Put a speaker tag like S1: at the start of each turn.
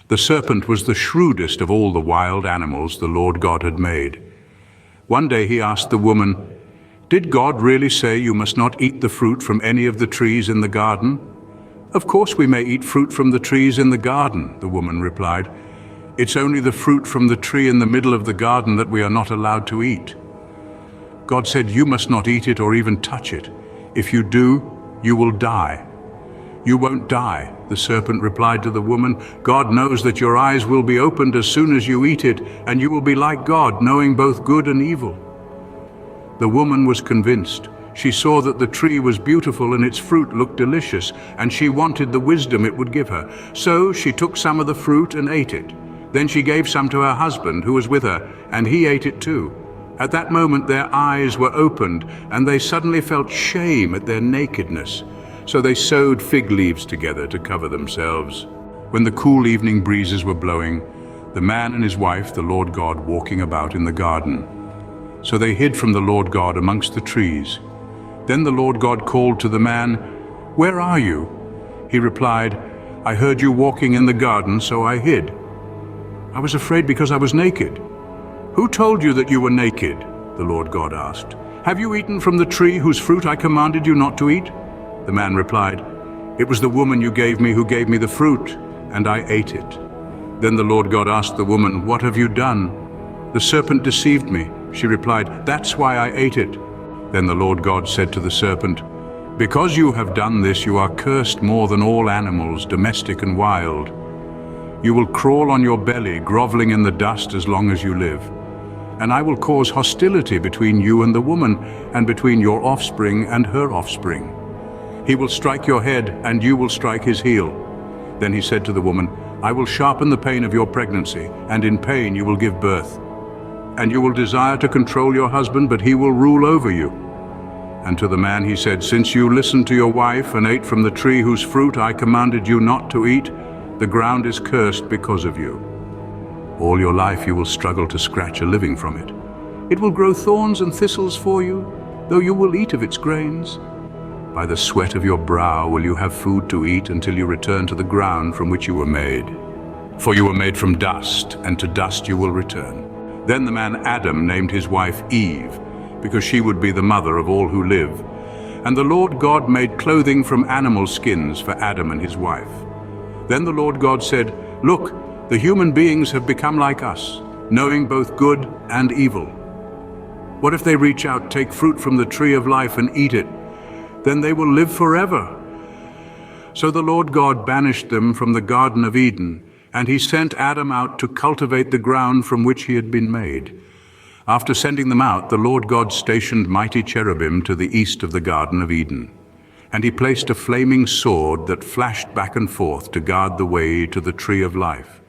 S1: The serpent was the shrewdest of all the wild animals the Lord God had made. One day he asked the woman, "Did God really say you must not eat the fruit from any of the trees in the garden?" "Of course we may eat fruit from the trees in the garden," the woman replied. "It's only the fruit from the tree in the middle of the garden that we are not allowed to eat. God said you must not eat it or even touch it. If you do, you will die." "You won't die," the serpent replied to the woman. "God knows that your eyes will be opened as soon as you eat it, and you will be like God, knowing both good and evil." The woman was convinced. She saw that the tree was beautiful and its fruit looked delicious, and she wanted the wisdom it would give her. So she took some of the fruit and ate it. Then she gave some to her husband, who was with her, and he ate it too. At that moment their eyes were opened, and they suddenly felt shame at their nakedness. So they sewed fig leaves together to cover themselves. When the cool evening breezes were blowing, the man and his wife, the Lord God, walking about in the garden. So they hid from the Lord God amongst the trees. Then the Lord God called to the man, "Where are you?" He replied, "I heard you walking in the garden, so I hid. I was afraid because I was naked." "Who told you that you were naked?" the Lord God asked. "Have you eaten from the tree whose fruit I commanded you not to eat?" The man replied, "It was the woman you gave me who gave me the fruit, and I ate it." Then the Lord God asked the woman, "What have you done?" "The serpent deceived me," she replied. "That's why I ate it." Then the Lord God said to the serpent, "Because you have done this, you are cursed more than all animals, domestic and wild. You will crawl on your belly, groveling in the dust as long as you live. And I will cause hostility between you and the woman, and between your offspring and her offspring. He will strike your head, and you will strike his heel." Then he said to the woman, "I will sharpen the pain of your pregnancy, and in pain you will give birth. And you will desire to control your husband, but he will rule over you." And to the man he said, "Since you listened to your wife and ate from the tree whose fruit I commanded you not to eat, the ground is cursed because of you. All your life you will struggle to scratch a living from it. It will grow thorns and thistles for you, though you will eat of its grains. By the sweat of your brow will you have food to eat until you return to the ground from which you were made. For you were made from dust, and to dust you will return." Then the man Adam named his wife Eve, because she would be the mother of all who live. And the Lord God made clothing from animal skins for Adam and his wife. Then the Lord God said, "Look, the human beings have become like us, knowing both good and evil. What if they reach out, take fruit from the tree of life and eat it? Then they will live forever." So the Lord God banished them from the Garden of Eden, and he sent Adam out to cultivate the ground from which he had been made. After sending them out, the Lord God stationed mighty cherubim to the east of the Garden of Eden. And he placed a flaming sword that flashed back and forth to guard the way to the tree of life.